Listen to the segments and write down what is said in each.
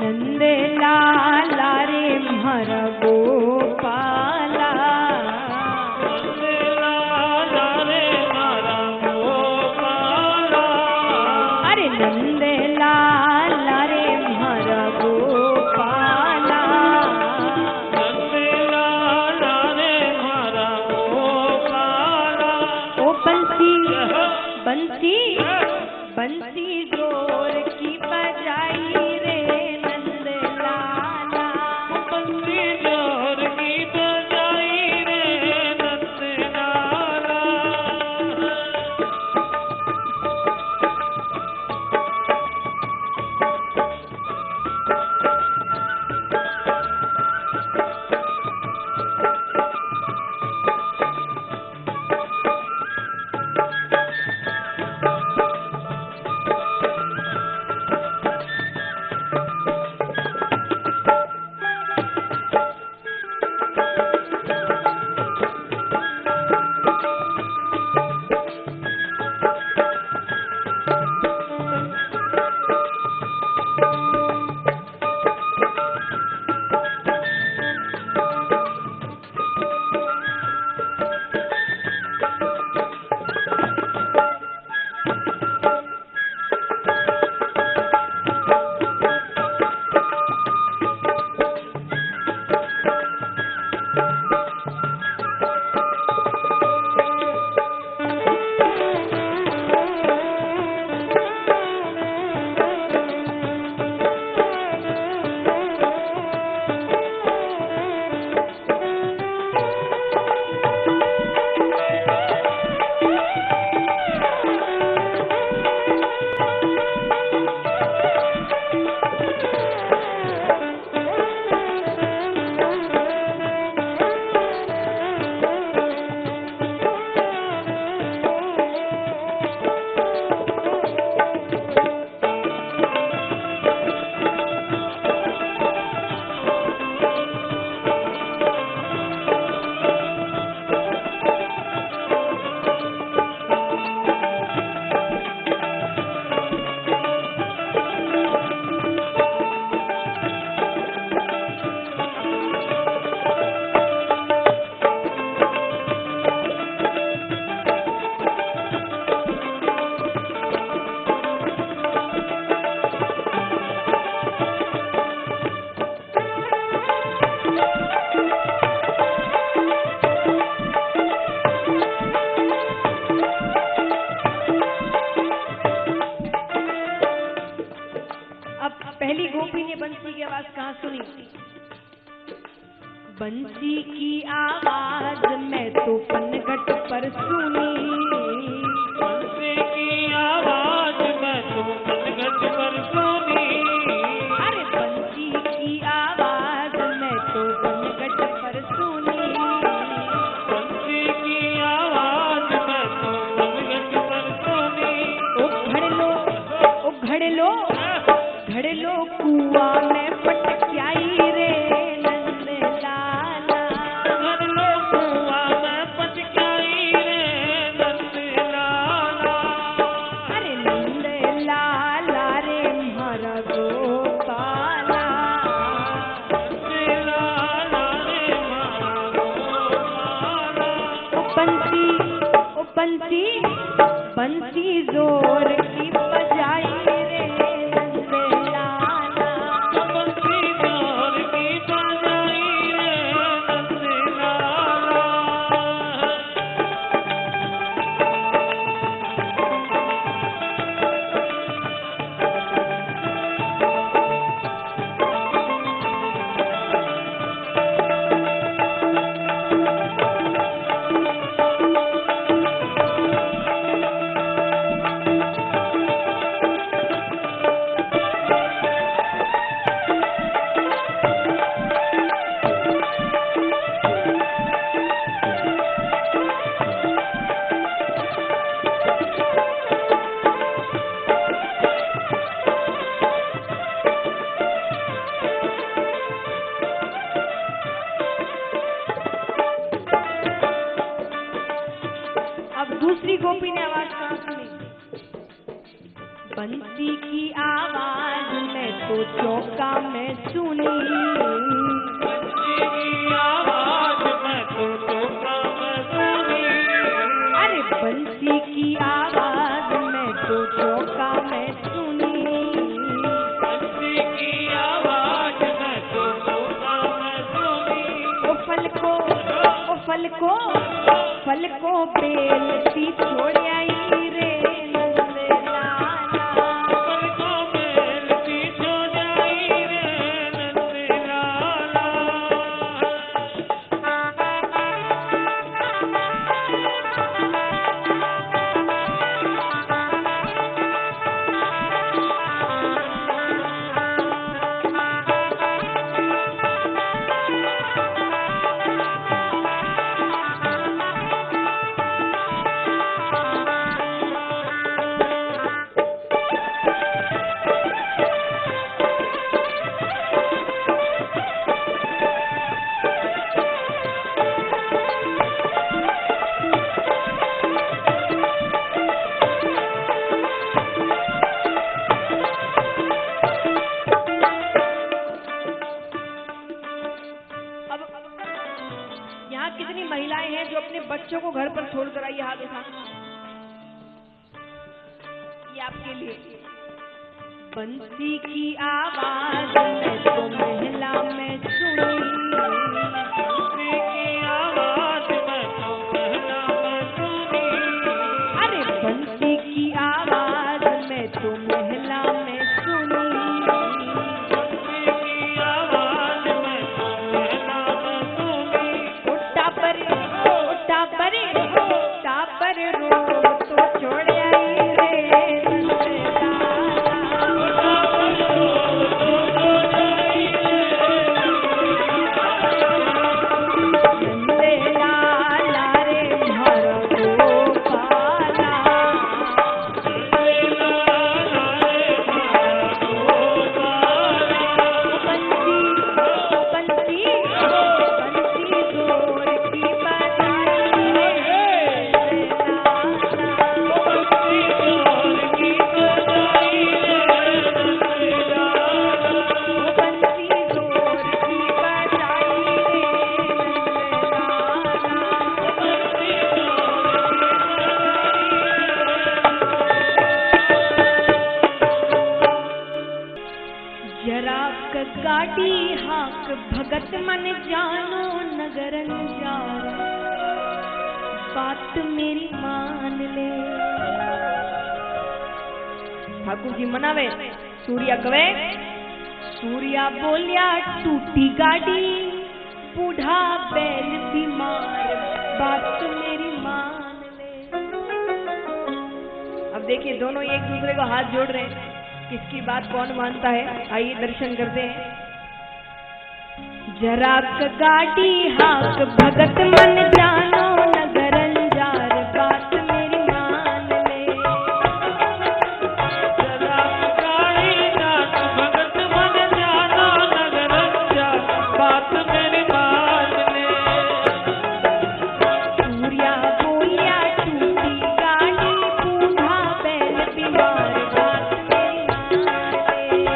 नंद लाला रे म्हारा गोपाला, नंद लाला रे म्हारा गोपाला, अरे नंद लाला रे म्हारा गोपाला, नंद लाला रे म्हारा गोपाला। ओ बंसी बंसी बंसी जोर की बजाई रे नंद लाला, बंसी जोर की बजाई रे नंद लाला। पहली गोपी ने बंसी की आवाज कहाँ सुनी? बंसी की आवाज मैं तो पनघट पर सुनी, बंसी की आवाज मैं तो पनघट पर सुनी, अरे बंसी की आवाज मैं तो पनघट पर सुनी, बंसी की आवाज मैं तो पनघट पर सुनी। ओ घड़लो घड़लो कुआं में पटक्याई रे नंद लाला, घड़लो कुआं में पटक्याई रे नंद लाला, अरे नंद लाला रे म्हारा गोपाला, नंद लाला रे म्हारा गोपाला। ओ बंसी जोर की बजाई रे नंद लाला, बंसी जोर की बजाई रे नंद लाला। दूसरी गोपी ने आवाज कहाँ सुनी? बंसी की आवाज में तो चौका में सुनी। बंसी की आवाज मैं तो चौका में सुनी। अरे बंसी की आवाज में तो चौका में सुनी। बंसी की आवाज मैं तो चौका में सुनी। ओ फल को बेल सी छोड़ आई रे नंद लाला। फल को बेल सी छोड़ आई रे नंद लाला। यहाँ कितनी महिलाएं हैं जो अपने बच्चों को घर पर छोड़कर आई? हाथ उठा। ये आपके लिए। बंसी की आवाज में तो महिला में सुनी। बंसी की आवाज मैं तो महिला में सुनी। अरे बंसी की आवाज में तो महिला में सुनी। बंसी की आवाज मैं तो महिला में सुनी। उठा पर रो तो छोड़ आई रे नंद लाला रे मारो गोपाला। बंसी जोर की बजाई रे बंसी जोर की बजाई जरा क गाड़ी हाक भगत मन जानो नगरन जार। बात मेरी मान ले। ठाकुर जी मनावे। सूर्या कवे, सूर्या बोलिया टूटी गाड़ी बूढ़ा बैल बीमार। बात मेरी मान ले। अब देखिए दोनों एक दूसरे को हाथ जोड़ रहे हैं। किसकी बात कौन मानता है? आइए दर्शन करते हैं। जरा क गाड़ी हाक भगत मन जानो नगरन जार। बात मेरी मान ले। जरा गाड़ी नाथ भगत मन जानो नगरन जार। बात मेरी मान ले। सूर्या बोलिया टूटी गाड़ी बूढ़ा बैल बीमार। बात मेरी मान ले।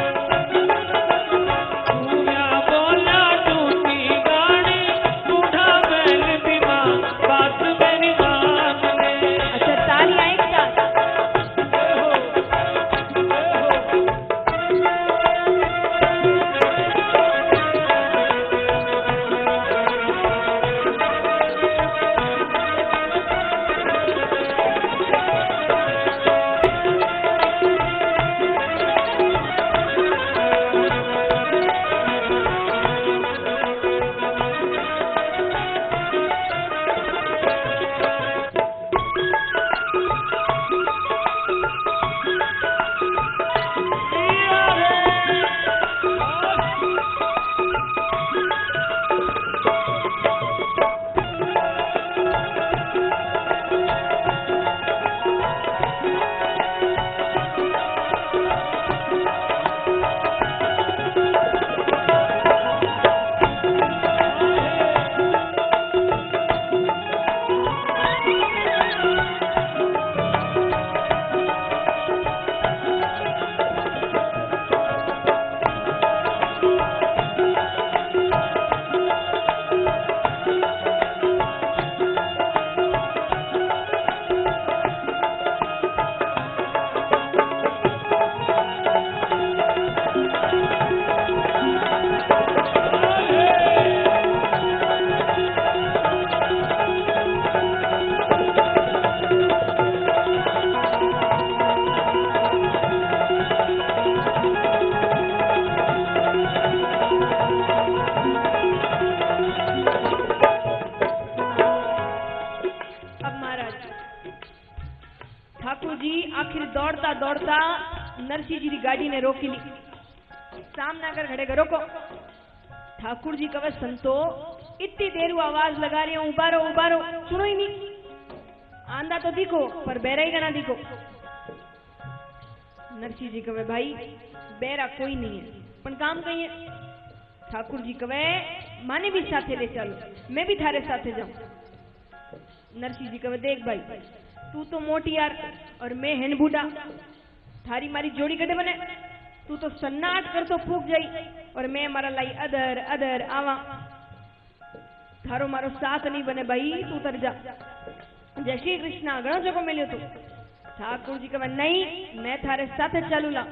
सूर्या बोला टूटी गाड़ी बूढ़ा बैल बीमार। दौड़ता नरसिंह जी की गाड़ी ने रोकी ली, सामने आकर खड़े करो को। ठाकुर जी कहे संतो इतनी देर आवाज लगा रही हूं, उबारो उबारो, सुनो ही नहीं, आंदा तो दिखो पर बेरा ही ना दिखो। नरसिंह जी कहे भाई बेरा कोई नहीं है, पण काम कहीं है। ठाकुर जी कहे माने भी साथे ले चलो, मैं भी थारे साथे जाऊं। नरसिंह जी कहे देख भाई तू तो मोटी यार और मैं हेन बूढ़ा, थारी मारी जोड़ी कटे बने, तू तो सन्नाट कर तो फूक जाई और मैं मारा लाई अदर अदर आवा, थारो मारो साथ नहीं बने भाई, तू तर जा। जय श्री कृष्णा घणो जगो मिलियो तू। ठाकुर जी कहे नहीं मैं थारे साथ चालू ला।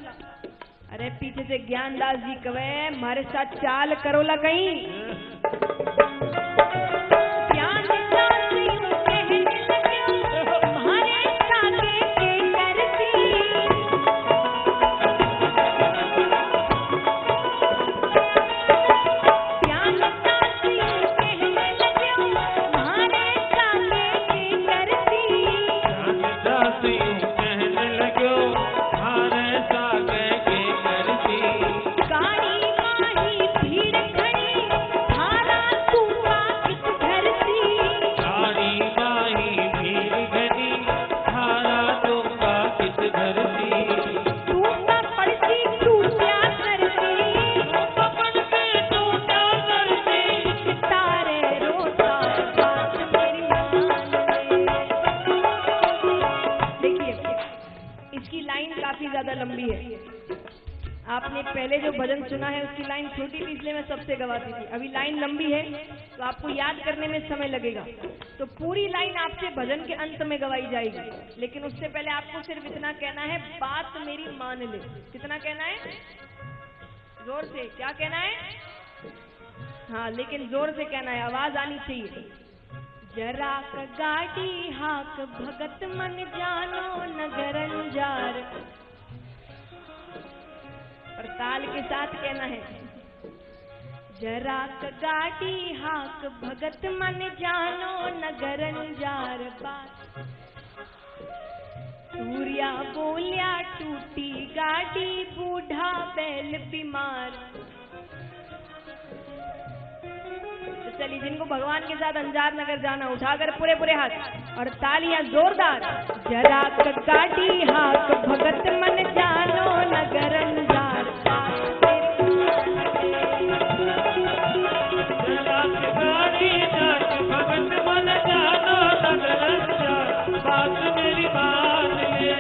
अरे पीछे से ज्ञानदास जी कहे मारे साथ चाल करोला कहीं। लंबी है। आपने पहले जो भजन सुना है उसकी लाइन छोटी थी इसलिए मैं सबसे गवाती थी, अभी लाइन लंबी है तो आपको याद करने में समय लगेगा। तो पूरी लाइन आपसे भजन के अंत में गवाई जाएगी, लेकिन उससे पहले आपको सिर्फ इतना कहना है बात मेरी मान ले। कितना कहना है? जोर से। क्या कहना है? हाँ लेकिन जोर से कहना है, आवाज आनी चाहिए। जरा गाड़ी हाक भगत मन जानो नगर अंजार, और ताल के साथ कहना है। जरा गाड़ी हाक भगत मन जानो नगर अंजार बात, सूर्या बोलिया टूटी गाड़ी बूढ़ा बैल बीमार। चलिए जिनको भगवान के साथ अंजार नगर जाना उठाकर पूरे पूरे हाथ और तालियां जोरदार। जरा गाड़ी हाक भगत मन जानो नगर अंजार भगत मन जानो नगर अंजार बात मेरी मान ले।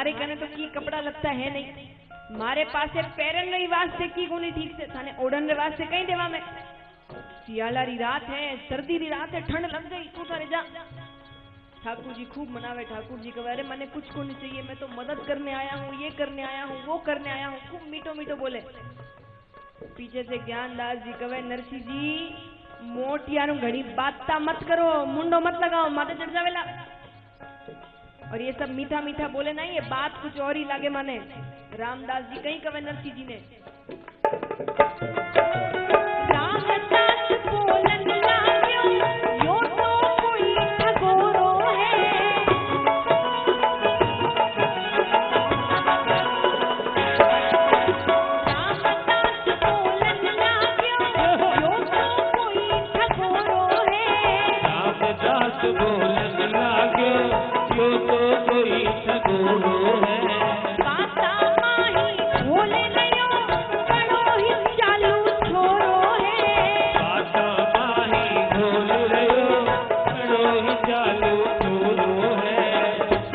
मारे कने तो की कपड़ा लगता है नहीं, मारे पासे पैरन रही वास्ते की गुनी ठीक से थाने ओढ़न रे वास्ते कहीं देवा में। सियाला री रात है, सर्दी री रात है, ठंड लग गई, तू थारे जा। ठाकुर जी खूब मनावे। ठाकुर जी कहे अरे मैंने कुछ को नहीं चाहिए, मैं तो मदद करने आया हूँ, ये करने आया हूँ, वो करने आया हूँ। खूब मीठो मीठो बोले। पीछे से ज्ञानदास जी कहे नरसिंह जी मोटियारू घड़ी बात मत करो, मुंडो मत लगाओ, माथे चढ़ जावेला। और ये सब मीठा मीठा बोले नहीं, ये बात कुछ और ही लागे माने। रामदास जी कहीं कहे नरसिंह जी ने रामदास बोलन लाग्यो यो तो कोई ठगोरो है। रामदास बोलन लाग्यो यो तो कोई ठगोरो है। रामदास बोलन लाग्यो यो तो कोई ठगोरो है। बाता माही बोले नयो कड़ो ही चालू छोरो है। बाता माही बोल रयो कड़ो ही चालू छोरो है।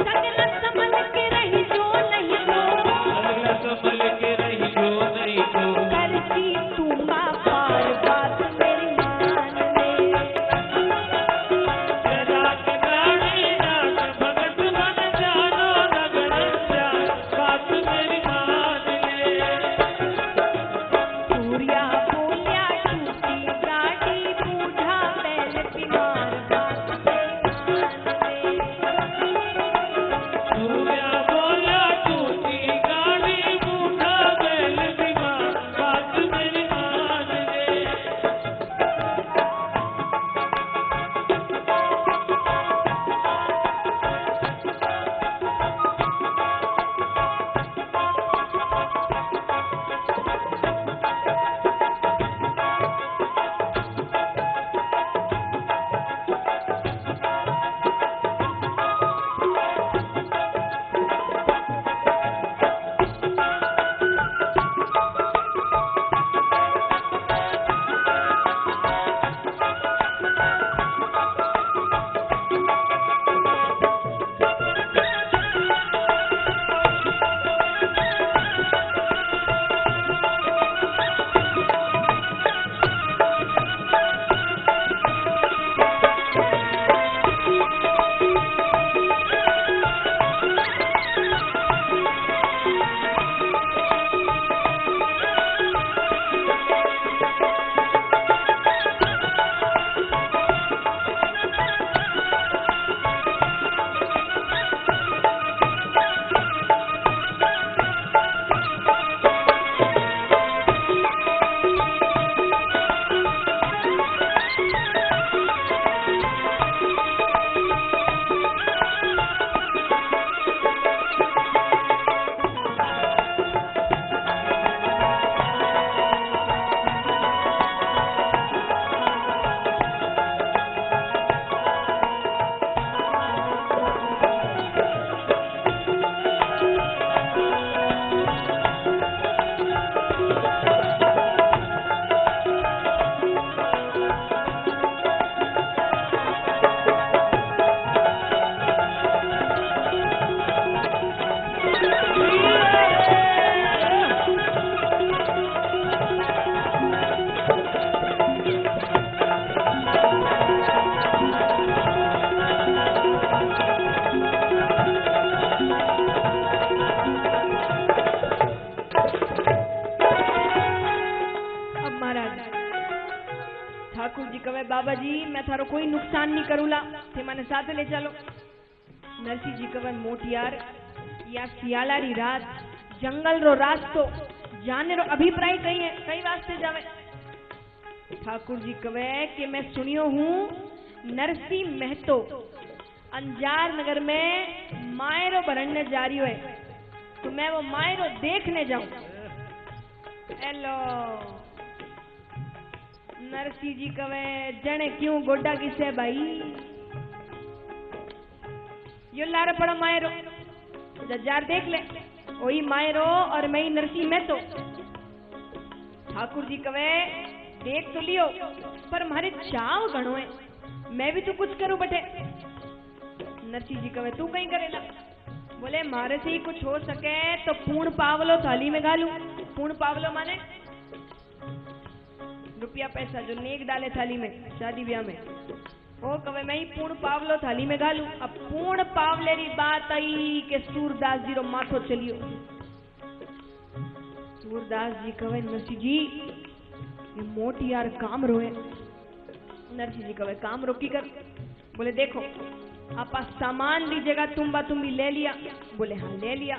सगला संभल के रही जो नहीं तो, सगला संभल के रही जो नहीं तो, करती तू माँ पार बात मेरी मान ले। जरा के रानी नाथ भगत मन जानो नगरच्या, बात मेरी मान ले। सूर्या बोलिया टूटी गाड़ी बूढ़ा बैल बीमार बात मेरी मान ले। सूर्या बोला टूटी गाड़ी बूढ़ा बैल बीमार, बात मेरी मान ले। ठाकुर जी कहे बाबा जी मैं थारो कोई नुकसान नहीं करूला, थे माने साथ ले चलो। नरसिंह जी कहे मोटियार या सियाला री रात जंगल रो रास्तो जाने रो अभिप्राय कही है, कई वास्ते जावे। ठाकुर जी कहे कि मैं सुनियो हूँ नरसिंह महतो अंजार नगर में मायरो भरने जा रही है, तो मैं वो मायरो देखने जाऊं। हेलो नरसिंह जी कवे जने क्यों गोड्डा किसे भाई, यो लारे पड़ा मायरो जजार देख ले, वही मायरो और मैं ही नरसिंह महतो। ठाकुर जी कवे देख तो लियो पर मारे चाव घणो है, मैं भी तो कुछ करूं बटे। नरसिंह जी कहे तू कहीं करेला, बोले मारे से ही कुछ हो सके तो पूर्ण पावलो थाली में घालू। पूर्ण पावलो माने रुपया पैसा जो नेक डाले थाली में शादी ब्याह में, वो कवे मैं ही पूर्ण पावलो थाली में घालू। अब पूर्ण पावले री बात आई के सूरदास जी रो माथो चलियो। सूरदास जी कवे नरसिंह जी ये मोटी यार काम रोए। नरसिंह जी कवे काम रोकी कर। बोले देखो आपा सामान री जगह तुम्बा तुम्बी ले लिया। बोले हाँ ले लिया।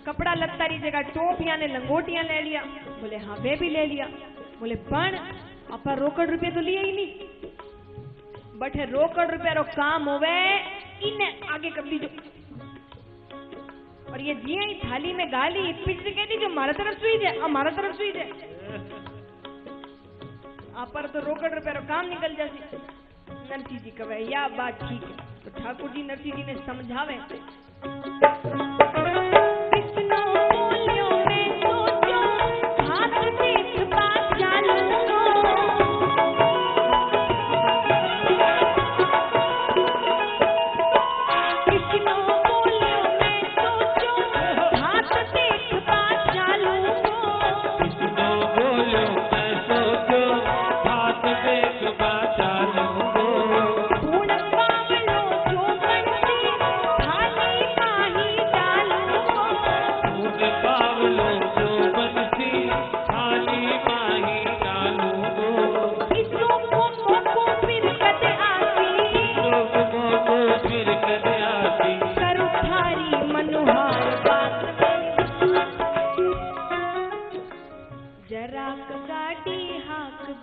कपड़ा लत्ता री जगह टोपियां ने लंगोटियां ले लिया। बोले हाँ वे भी ले लिया। बोले पण आपा रोकड़ रुपये तो लिए ही नहीं। बटे रोकड़ रुपया रो काम होवे इन्हें आगे कर दीजो। और ये जिये ही थाली में गाली पिछले कह दी जो हमारा तरफ सुई जाए, हमारा तरफ सुई जाए। आप पर तो रोकड़ रुपया रो काम निकल जाती। नरसिंह जी कहे या बात ठीक है। तो ठाकुर जी नरसिंह जी ने समझावे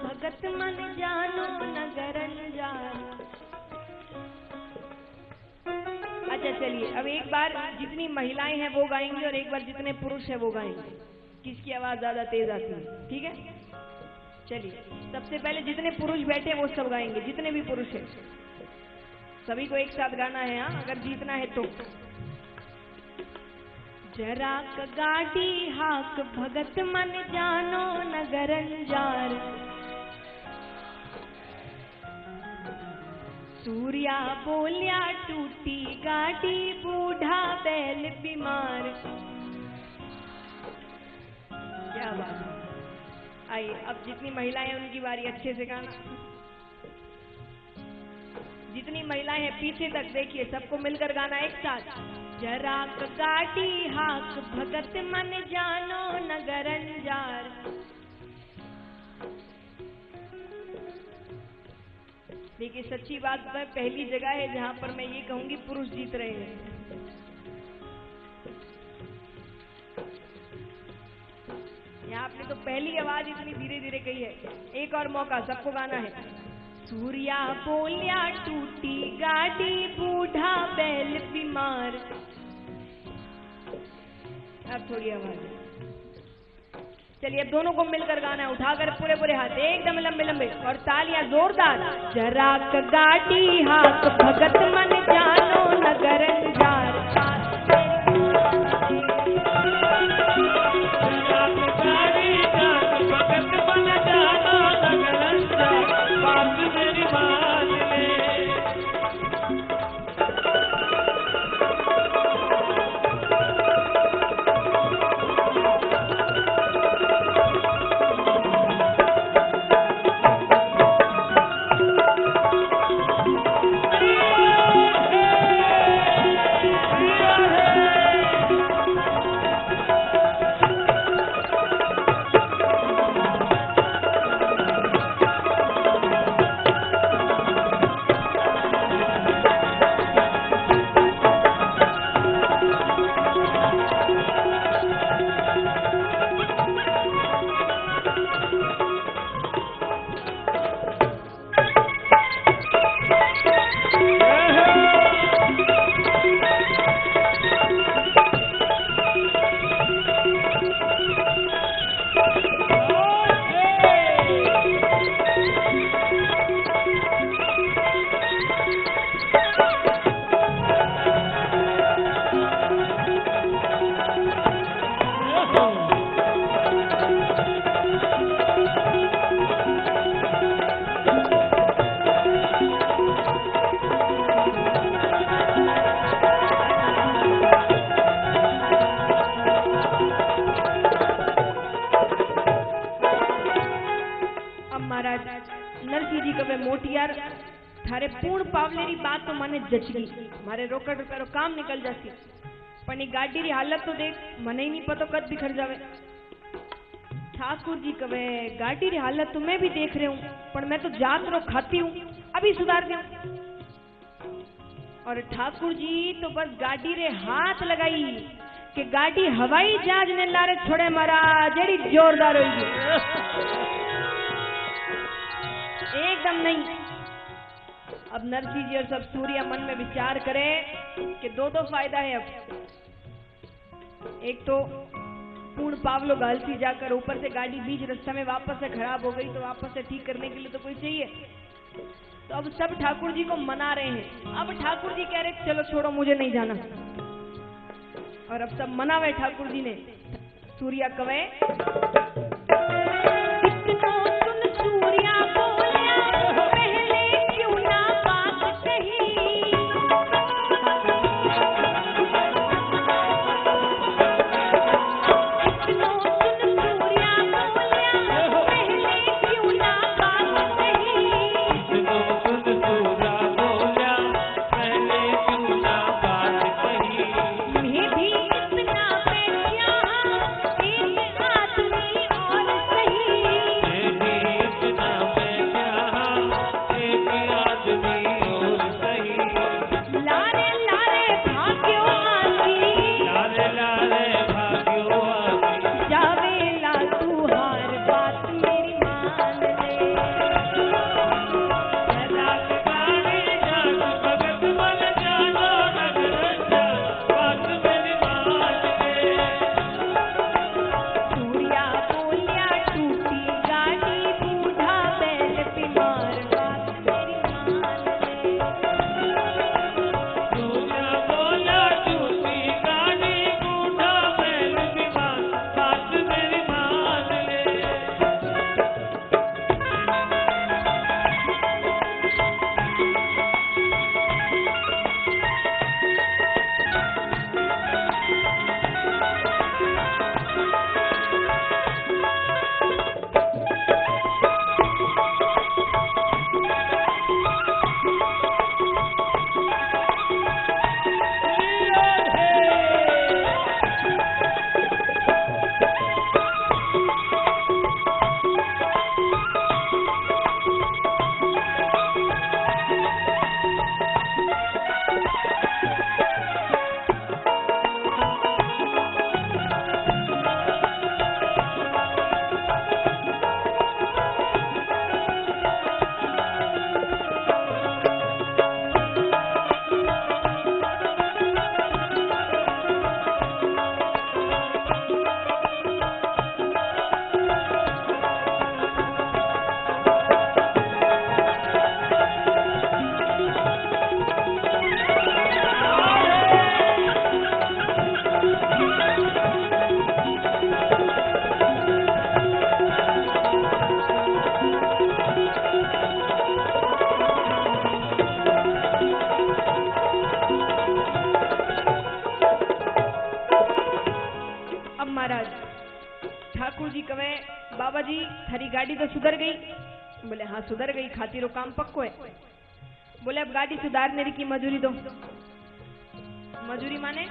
भगत मन जानो नगरन जार। अच्छा चलिए अब एक बार जितनी महिलाएं हैं वो गाएंगी और एक बार जितने पुरुष हैं वो गाएंगे। किसकी आवाज ज्यादा तेज आती है? ठीक है चलिए सबसे पहले जितने पुरुष बैठे वो सब गाएंगे। जितने भी पुरुष हैं सभी को एक साथ गाना है। हाँ अगर जीतना है तो। जरा गाड़ी हाक भगत मन जानो नगरन जार। सूर्या बोलिया टूटी गाड़ी बूढ़ा बैल बीमार। क्या बात है। आइए अब जितनी महिलाएं उनकी बारी अच्छे से गाना। जितनी महिलाएं हैं पीछे तक देखिए सबको मिलकर गाना एक साथ। जरा गाड़ी हाक भगत मन जानो नगरन जार। देखिए सच्ची बात है पहली जगह है जहां पर मैं ये कहूंगी पुरुष जीत रहे हैं। यहाँ आपने तो पहली आवाज इतनी धीरे धीरे कही है। एक और मौका सबको गाना है। सूर्या बोलिया टूटी गाड़ी बूढ़ा बैल बीमार। अब थोड़ी आवाज है। चलिए अब दोनों को मिलकर गाना है। उठाकर पूरे पूरे हाथ एकदम लंबे लंबे और तालियां जोरदार। जरा गाड़ी हाथ भगत मन जानो नगरन जार। अब महाराज नरसिंह जी कहे मोटियार थारे पूर्ण पावलेरी बात तो मने जच गई, मारे रोकड़ रुपया काम निकल जाती, पण गाड़ी री हालत तो देख, मने ही नहीं पता कद बिखर जावे। ठाकुर जी कहे गाड़ी री हालत तो मैं भी देख रहे हूँ, पर मैं तो जात रो खाती हूँ, अभी सुधार दूं। और ठाकुर जी तो बस गाड़ी रे हाथ लगाई कि गाड़ी हवाई जहाज ने लारे छोड़े महाराज, जड़ी जोरदार होगी एकदम नहीं। अब नरसिंह जी और सब सूर्या मन में विचार करे कि दो फायदा है। अब एक तो पूर्ण पावलो गलती जाकर ऊपर से गाड़ी बीच रास्ते में वापस से खराब हो गई, तो वापस से ठीक करने के लिए तो कोई चाहिए। तो अब सब ठाकुर जी को मना रहे हैं। अब ठाकुर जी कह रहे चलो छोड़ो, मुझे नहीं जाना। और अब सब मनावे ठाकुर जी ने। सूर्या कवे सूर्या बोलिया पहले क्यों ना बात कही, ठाकुर जी कहे बाबा जी थारी गाड़ी तो सुधर गई। बोले हाँ सुधर गई, खातिरो काम पक्को है। बोले अब गाड़ी सुधारने की मजूरी दो। मजूरी माने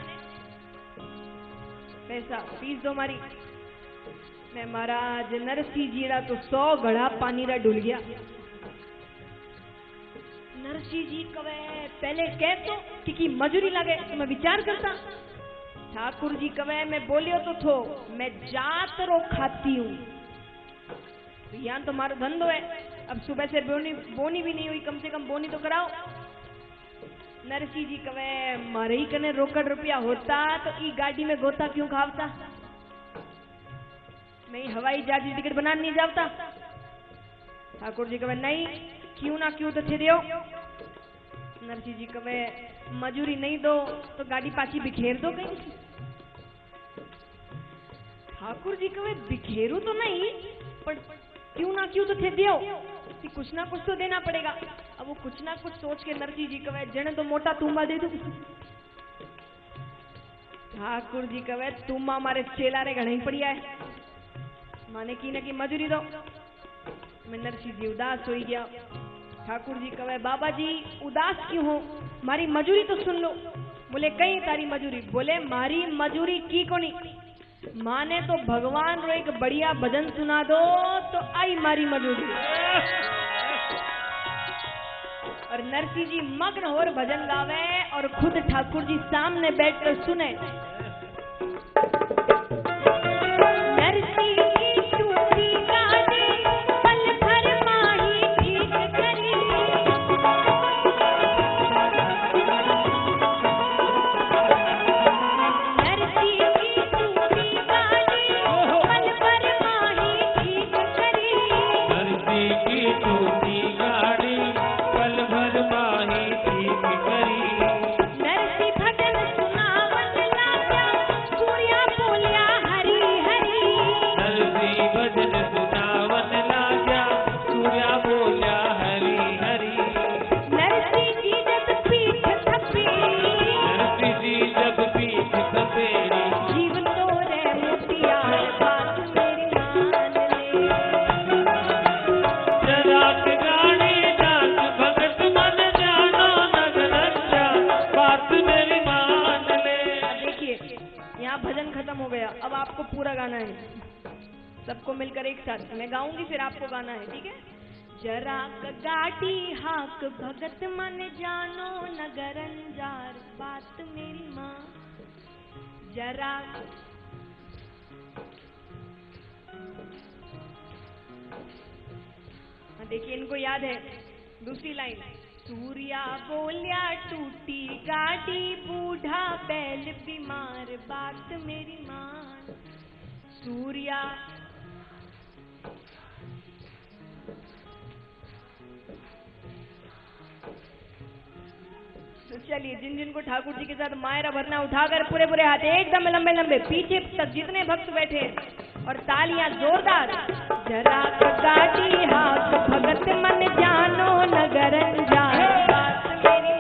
पैसा, फीस दो मारी। मैं महाराज नरसिंह जीड़ा तो 100 घड़ा पानी रा डुल गया। नरसिंह जी कवे पहले कह तो कि मजूरी लगे तो मैं विचार करता। ठाकुर जी कवे मैं बोलियो तो थो, मैं जात रो खाती हूँ, तो यहाँ तो मारो धंधो है। अब सुबह से बोनी भी नहीं हुई, कम से कम बोनी तो कराओ। नरसिंह जी कवे मारे ही कने रोकड़ रुपया होता तो ई गाड़ी में गोता क्यों खावता, मैं हवाई जहाज की टिकट बनाने नहीं जाता। ठाकुर जी कहे नहीं, क्यों ना क्यों तो थे दियो। नरसिंह जी कहे मजूरी नहीं दो तो गाड़ी पाची बिखेर दो कहीं। ठाकुर जी कहे बिखेरू तो नहीं, पर क्यों ना क्यों तो थे दियो, कुछ ना कुछ तो देना पड़ेगा। अब वो कुछ ना कुछ सोच के नरसिंह जी कहे जने तो मोटा तुम्बा दे दो। ठाकुर जी कहे तुम्बा हमारे चेला रे घणे ही पड़िया है, माने की न की मजूरी दो। मैं नरसिंह जी उदास हो गया। ठाकुर जी कहे बाबा जी उदास क्यों हो, मारी मजूरी तो सुन लो। बोले कई तारी मजूरी? बोले मारी मजूरी की कोनी, माने तो भगवान रो एक बढ़िया भजन सुना दो तो आई मारी मजूरी। और नरसिंह जी मग्न होकर भजन गावे और खुद ठाकुर जी सामने बैठकर सुने। नरसिंह की टूटी गाड़ी पल भर माही ठीक करी, नरसिंह की टूटी गाड़ी पल भर माही ठीक करी, नरसिंह की टूटी गाड़ी पल भर माही ठीक करी। नरसिंह भजन सुनावन लागा सूर्या बोलिया हरि हरि, नरसिंह भजन सुनावन लागा सूर्या बोलिया हरि हरि। नरसिंह जी जब पीठ थपेड़ी, नरसिंह जी जब पीठ थपेड़ी, जीव तो रे मुटियार बात मेरी मान ले। जराक गाड़ी नाच भगत मन जानो नगरंजा, बात मेरी मान ले। देखिए यहाँ भजन खत्म हो गया, अब आपको पूरा गाना है, सबको मिलकर एक साथ। मैं गाऊंगी फिर आपको गाना है, ठीक है? जरा गाड़ी हाक भगत मन जानो नगरंजार, बात मेरी माँ। जरा देखिए इनको याद है दूसरी लाइन। सूर्या बोलिया टूटी गाड़ी बूढ़ा बैल बीमार, बात मेरी मान। सूर्या तो चलिए जिन जिन को ठाकुर जी के साथ मायरा भरना उठाकर पूरे पूरे हाथ एकदम लंबे लंबे पीछे तक जितने भक्त बैठे हैं और तालियां जोरदार। जरा गाड़ी हाथ भगत मन जानो नगरन जाए, बात मेरी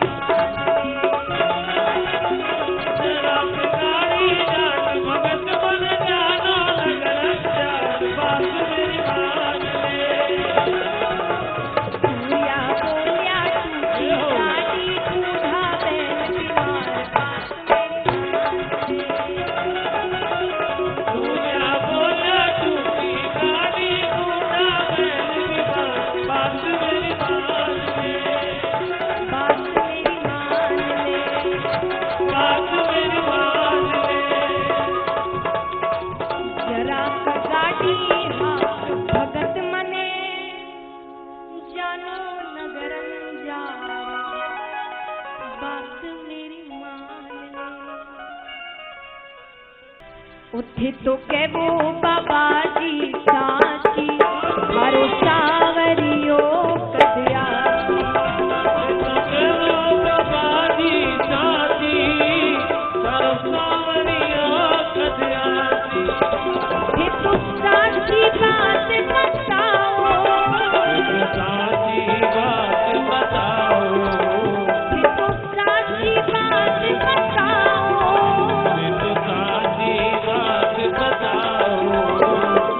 जराक गाड़ी नाच भगत मन जानो नगरंजा, बात मेरी मान ले। सूर्या बोलिया टूटी गाड़ी बूढ़ा बैल बीमार, बात मेरी सूर्या बोला टूटी गाड़ी बूढ़ा बैल बीमार, बात मेरी मान ले। बात मेरी मान ले। बात मेरी मान ले। जरा गाड़ी हाथ भगत मने जानो नगरन जा, बात मेरी मान ले। उठे तो के वो बाबा जी साची, मारो सावरियो कदया। बाजी साथी सारो सावरिया कदयासी, हे तो साची बात बताओ, साची बात बताओ, हे तो साची बात बताओ, साची बात बताओ।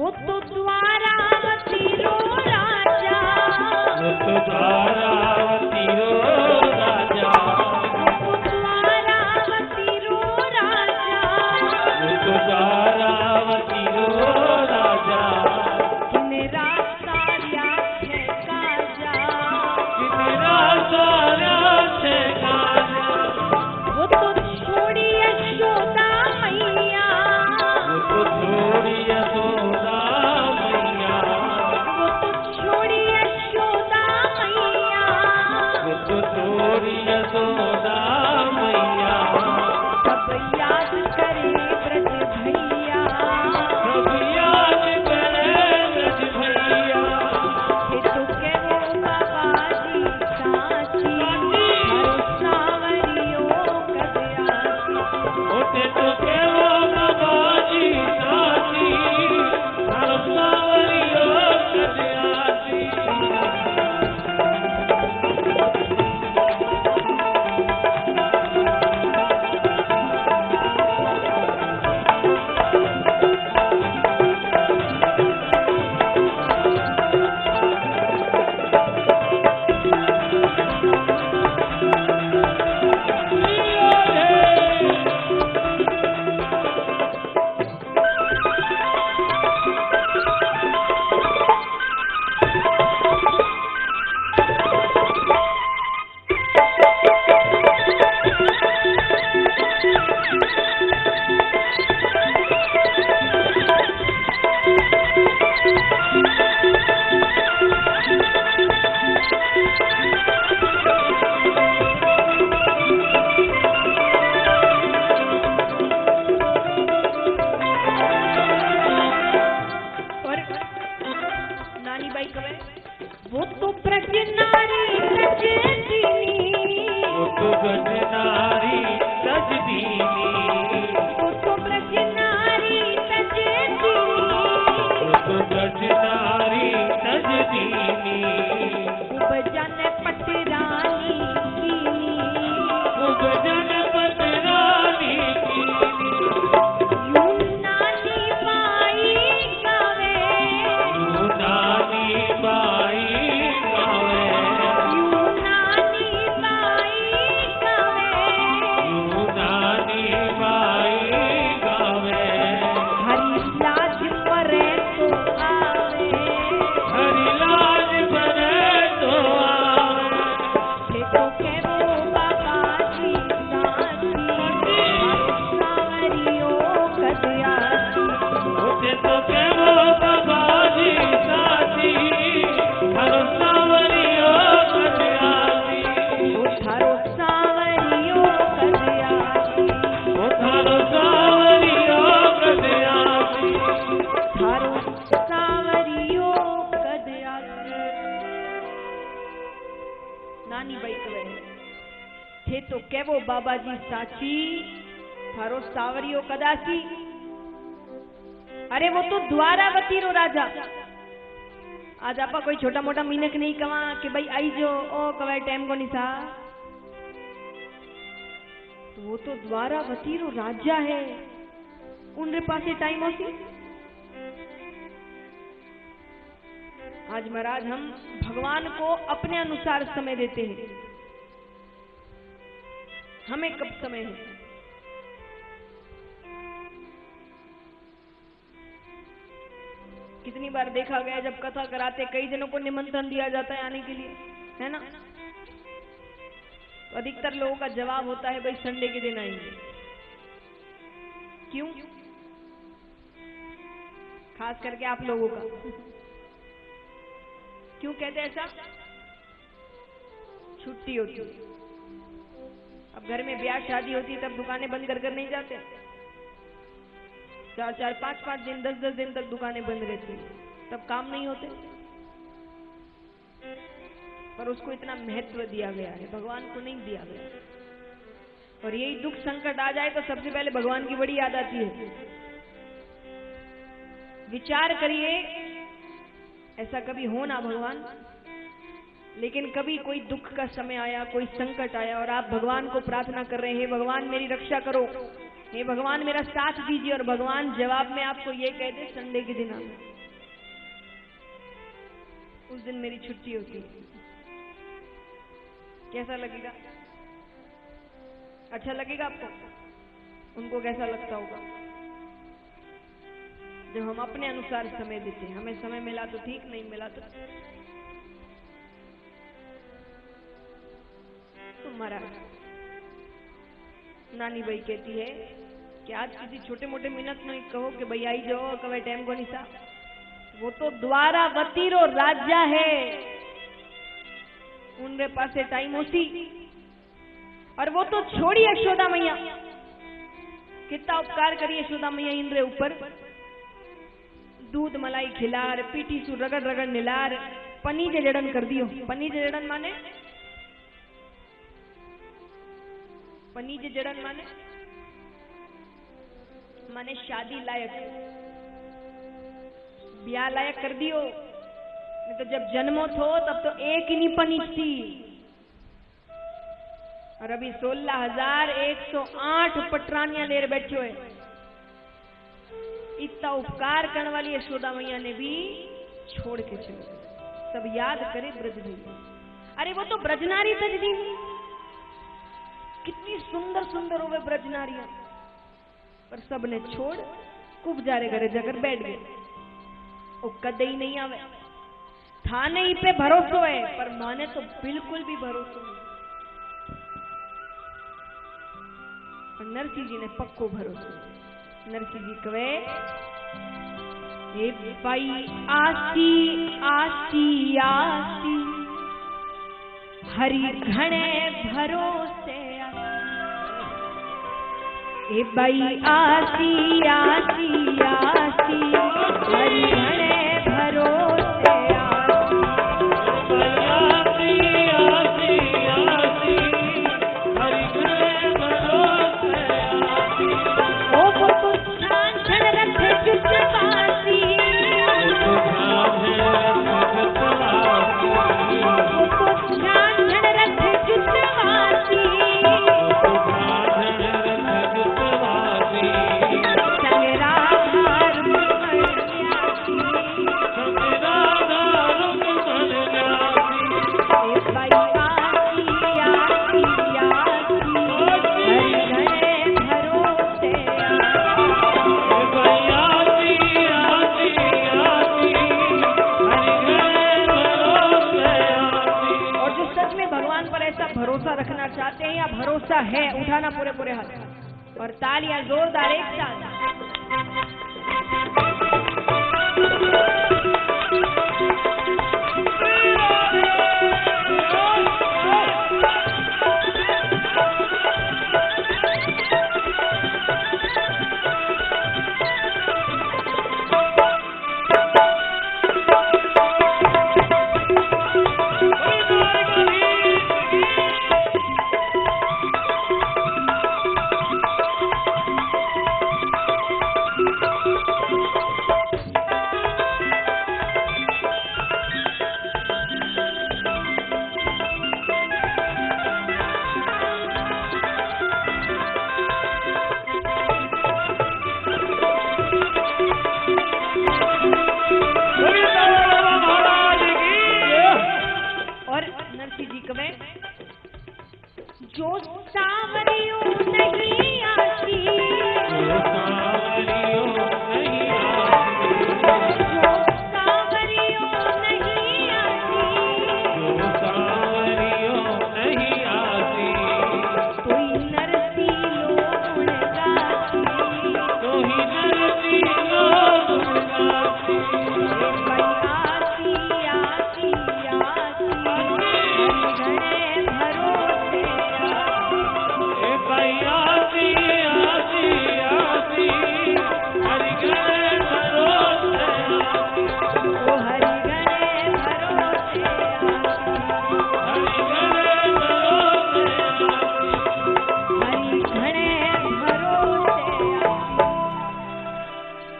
वो तो द्वारावती रो राजा, वो तो द्वारावती रो राजा, वो तो द्वारावती रो राजा, वो तो द्वारावती रो राजा, किने रास्तारिया छे काजा, किने रास्तारिया छे काजा, वो तो छोड़ी यशोदा मैया, वो तो छोड़ी यशोदा मैया, वो तो छोड़ी यशोदा मैया, वो तो छोड़ी यशोदा मैया, सब याद करे ब्रज भैया, सब याद करे ब्रज भैया, हे तो के वो बाबाजी साची, हरो सावरियो कदयासी, ओते तो केवो बाबाजी साची, हर सावरियो कदयासी। और नानी बाई कहे वो तो ब्रज नारी रजदीनी, वो तो ब्रज नारी रजदीनी, वो तो ब्रज नारी रजदीनी, वो तो ब्रज नारी रजदीनी, उपजन पटरानी कीनी, वो गजन पटरानी कीनी, यूं नानी बाई गावे, यूं नानी बाई गावे, यूं नानी बाई गावे, यूं नानी बाई गावे, हरी लाज परे तो आवे, हरि लाज बने तो आवे, हे तो के वो बाबाजी साची, सावरियो कदयासी, ओते तो केवो बाबाजी साची, हर सावरियो कदयासी, वो थारो सावरियो कदयासी, ओ थारो सावरियो कदयासी, थारो सावरियो कदयासी। नानी बाई कहे थे तो केवो बाबाजी साची, थारो सावरियो कदासी। अरे वो तो द्वारावती रो राजा। आज आपा कोई छोटा मोटा मीनक नहीं कवा कि भाई आई जो ओ कवा टाइम को निशा, तो वो तो द्वारावती रो राजा है, उनके पास ये टाइम होती। आज महाराज हम भगवान को अपने अनुसार समय देते हैं, हमें कब समय है। कितनी बार देखा गया जब कथा कराते कई जनों को निमंत्रण दिया जाता है आने के लिए, है ना, तो अधिकतर लोगों का जवाब होता है भाई संडे के दिन आएंगे। क्यों? खास करके आप लोगों का क्यों कहते हैं ऐसा? छुट्टी होती है। अब घर में ब्याह शादी होती है तब दुकानें बंद कर नहीं जाते, 4-4, 5-5 दिन, 10-10 दिन तक दुकानें बंद रहती हैं, तब काम नहीं होते। पर उसको इतना महत्व दिया गया है, भगवान को नहीं दिया गया। और यही दुख संकट आ जाए तो सबसे पहले भगवान की बड़ी याद आती है। विचार करिए, ऐसा कभी हो ना भगवान, लेकिन कभी कोई दुख का समय आया, कोई संकट आया और आप भगवान को प्रार्थना कर रहे हैं, भगवान मेरी रक्षा करो, हे भगवान मेरा साथ दीजिए, और भगवान जवाब में आपको ये कह दे संडे के दिन आना, उस दिन मेरी छुट्टी होती है, कैसा लगेगा? अच्छा लगेगा आपको? उनको कैसा लगता होगा? जब हम अपने अनुसार समय देते हैं, हमें समय मिला तो ठीक, नहीं मिला तो महाराज नानी भाई कहती है कि आज किसी छोटे मोटे मिनट में कहो कि भाई आई जाओ, कवे टाइम को निशा, वो तो द्वारावती रो राजा है, उनके पास टाइम होती, और वो तो छोड़ी यशोदा मैया, कितना उपकार करी यशोदा मैया इनरे ऊपर, दूध मलाई खिलार, पीटी सु रगड़ रगड़ निलार, पनीजे जड़न कर दियो। पनीजे जड़न माने? पनीजे जड़न माने माने शादी लायक, ब्याह लायक कर दियो। नहीं तो जब जन्मो थो तब तो एक ही नहीं पनीज थी, और अभी 16,108 पटरानियां लेर बैठो है। इतना उपकार करने वाली यशोदा मैया ने भी छोड़ के चले, सब याद करे ब्रज भैया। अरे वो तो ब्रजनारी सजदी, कितनी सुंदर सुंदर हुए ब्रजनारियां, पर सब ने छोड़ कुब जा रे घरे जगर बैठ गए। वो कदे ही नहीं आवे, था नहीं पे भरोसो है, पर माने तो बिल्कुल भी भरोसो नहीं। और नरसिंह जी ने पक्को भरोसा। नरसिंह जी कवे, हे भाई आसी आसी आसी, हरि घणे भरोसे, हे भाई आसी आसी आसी, हरि घणे भरोसे चाहते हैं या भरोसा है, उठाना पूरे पूरे हाथ और तालियां जोरदार एक साथ।